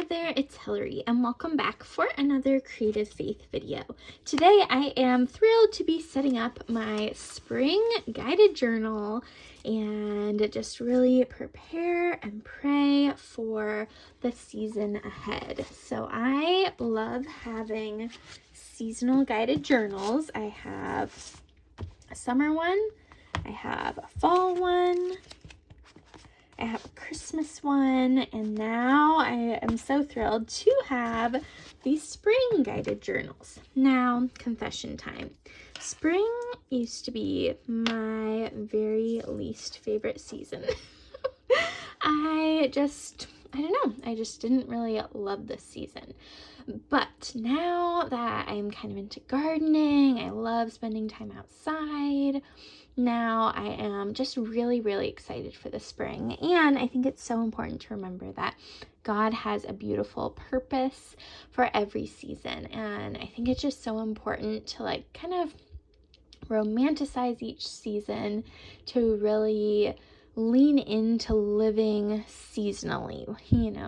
there, it's Hillary, and welcome back for another Creative Faith video. Today I am thrilled to be setting up my spring guided journal and just really prepare and pray for the season ahead. So I love having seasonal guided journals. I have a summer one, I have a fall one, I have a Christmas one, and now I am so thrilled to have these spring guided journals. Now, confession time. Spring used to be my very least favorite season. I don't know, I just didn't really love this season. But now that I'm kind of into gardening, I love spending time outside. Now I am just really, really excited for the spring. And I think it's so important to remember that God has a beautiful purpose for every season. And I think it's just so important to kind of romanticize each season, to really lean into living seasonally,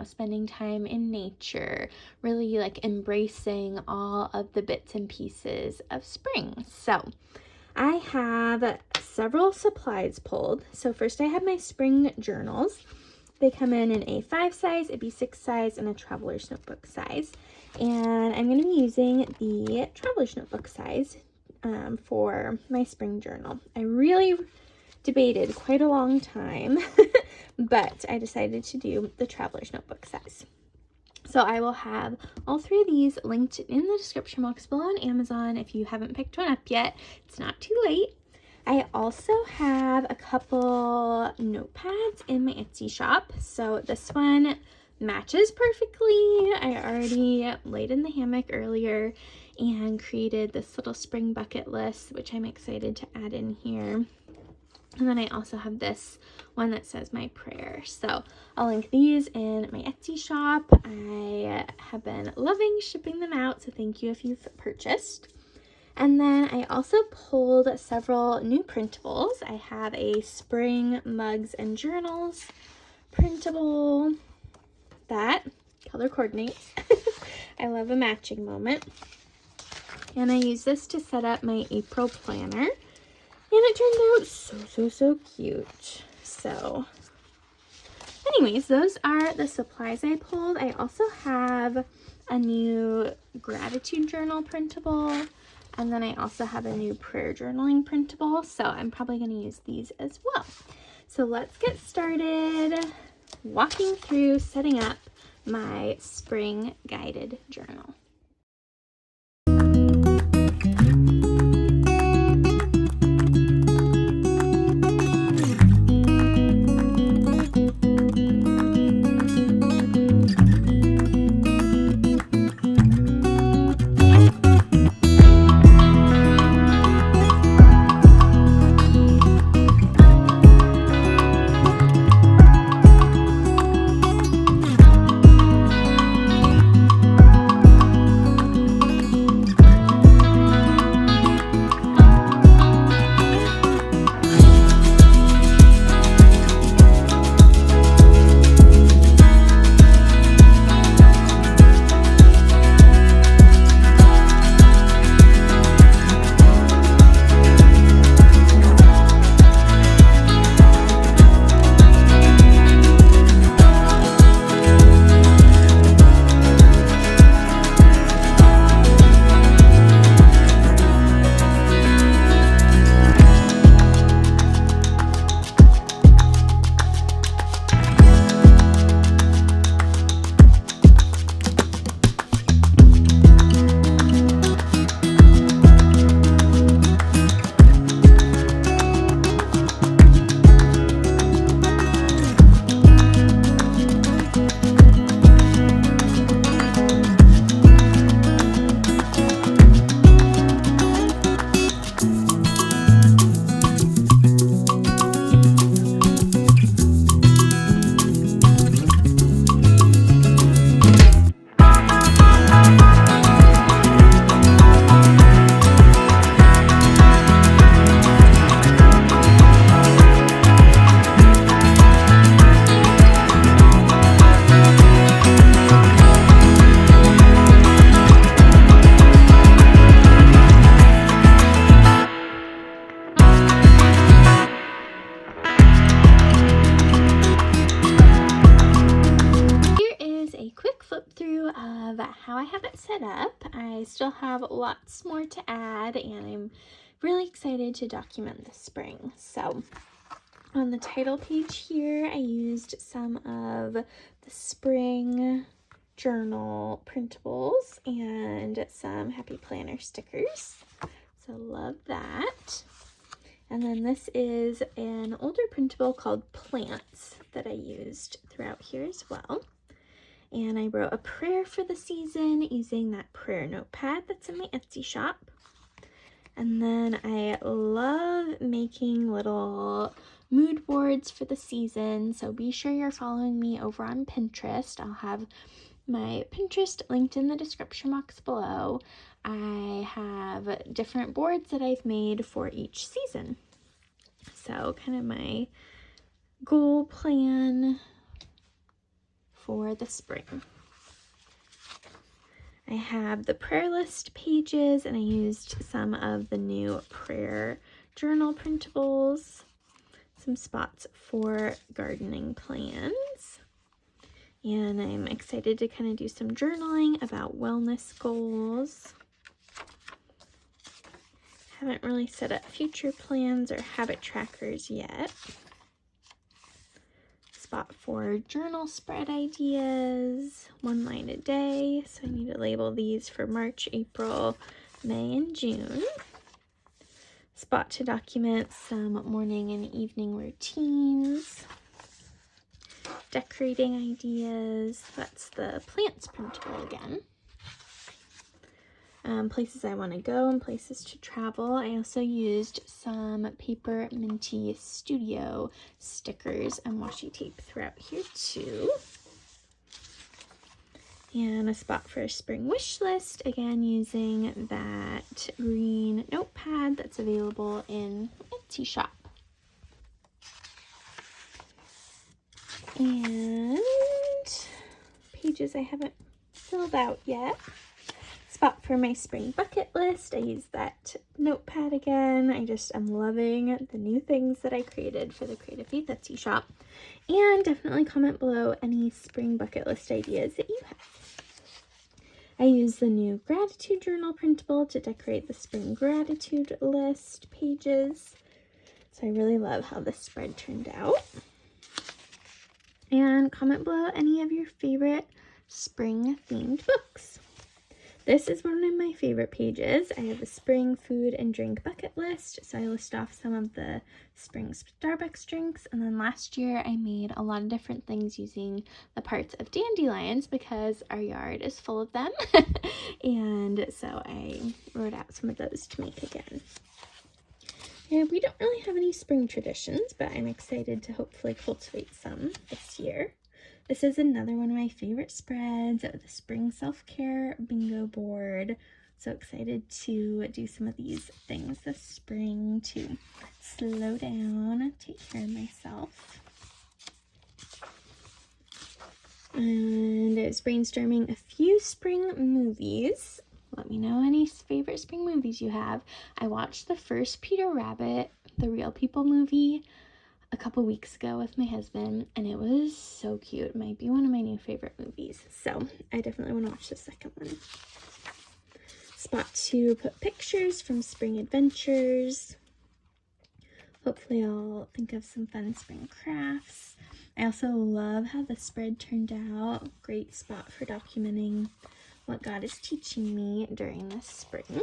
spending time in nature, really embracing all of the bits and pieces of spring. So I have several supplies pulled. So first I have my spring journals. They come in an A5 size, a B6 size, and a traveler's notebook size. And I'm going to be using the traveler's notebook size for my spring journal. I really debated quite a long time, but I decided to do the traveler's notebook size. So I will have all three of these linked in the description box below on Amazon. If you haven't picked one up yet, it's not too late. I also have a couple notepads in my Etsy shop. So this one matches perfectly. I already laid in the hammock earlier and created this little spring bucket list, which I'm excited to add in here. And then I also have this one that says my prayer. So I'll link these in my Etsy shop. I have been loving shipping them out, so thank you if you've purchased. And then I also pulled several new printables. I have a spring mugs and journals printable that color coordinates. I love a matching moment. And I use this to set up my April planner. And it turned out so cute. So anyways, those are the supplies I pulled. I also have a new gratitude journal printable. And then I also have a new prayer journaling printable. So I'm probably going to use these as well. So let's get started walking through setting up my spring guided journal. through of how I have it set up. I still have lots more to add, and I'm really excited to document the spring. So on the title page here, I used some of the spring journal printables and some Happy Planner stickers. So love that. And then this is an older printable called Plants that I used throughout here as well. And I wrote a prayer for the season using that prayer notepad that's in my Etsy shop. And then I love making little mood boards for the season. So be sure you're following me over on Pinterest. I'll have my Pinterest linked in the description box below. I have different boards that I've made for each season. So kind of my goal plan for the spring. I have the prayer list pages, and I used some of the new prayer journal printables, some spots for gardening plans. And I'm excited to kind of do some journaling about wellness goals. Haven't really set up future plans or habit trackers yet. Spot for journal spread ideas, 1 line a day. So I need to label these for March, April, May, and June. Spot to document some morning and evening routines. Decorating ideas, that's the plants printable again. Places I want to go and places to travel. I also used some Paper Minty Studio stickers and washi tape throughout here too. And a spot for a spring wish list, again using that green notepad that's available in Etsy shop. And pages I haven't filled out yet. Spot for my spring bucket list. I used that notepad again. I'm loving the new things that I created for the Creative Faith Etsy shop. And definitely comment below any spring bucket list ideas that you have. I used the new gratitude journal printable to decorate the spring gratitude list pages. So I really love how this spread turned out. And comment below any of your favorite spring themed books. This is one of my favorite pages. I have a spring food and drink bucket list. So I list off some of the spring Starbucks drinks. And then last year I made a lot of different things using the parts of dandelions because our yard is full of them. And so I wrote out some of those to make again. And we don't really have any spring traditions, but I'm excited to hopefully cultivate some this year. This is another one of my favorite spreads, the spring self-care bingo board. So excited to do some of these things this spring to slow down, take care of myself. And I was brainstorming a few spring movies. Let me know any favorite spring movies you have. I watched the first Peter Rabbit, the Real People movie, a couple weeks ago with my husband, and it was so cute. It might be one of my new favorite movies. So I definitely want to watch the second one. Spot to put pictures from spring adventures. Hopefully I'll think of some fun spring crafts. I also love how the spread turned out. Great spot for documenting what God is teaching me during this spring.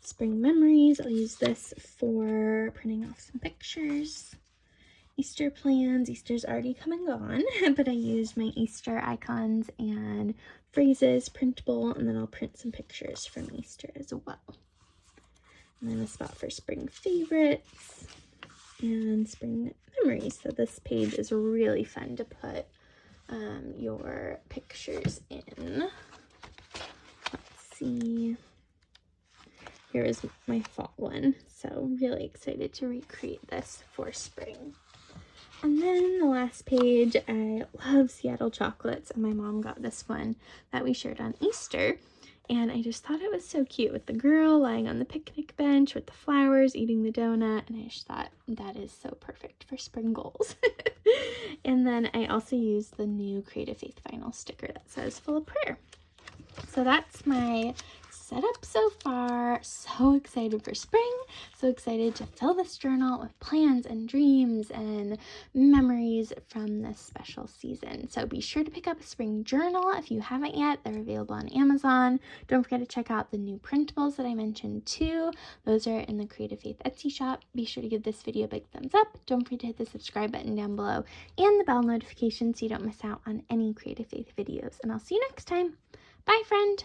Spring memories. I'll use this for printing off some pictures. Easter plans. Easter's already come and gone, but I used my Easter icons and phrases printable, and then I'll print some pictures from Easter as well. And then a spot for spring favorites and spring memories. So this page is really fun to put your pictures in. Let's see. Here is my fall one. So really excited to recreate this for spring. And then the last page, I love Seattle chocolates, and my mom got this one that we shared on Easter. And I just thought it was so cute with the girl lying on the picnic bench with the flowers, eating the donut. And I just thought that is so perfect for spring goals. And then I also used the new Creative Faith vinyl sticker that says full of prayer. So that's my setup so far. So excited for spring. So excited to fill this journal with plans and dreams and memories from this special season. So be sure to pick up a spring journal if you haven't yet. They're available on Amazon. Don't forget to check out the new printables that I mentioned too. Those are in the Creative Faith Etsy shop. Be sure to give this video a big thumbs up. Don't forget to hit the subscribe button down below and the bell notification so you don't miss out on any Creative Faith videos. And I'll see you next time. Bye, friend.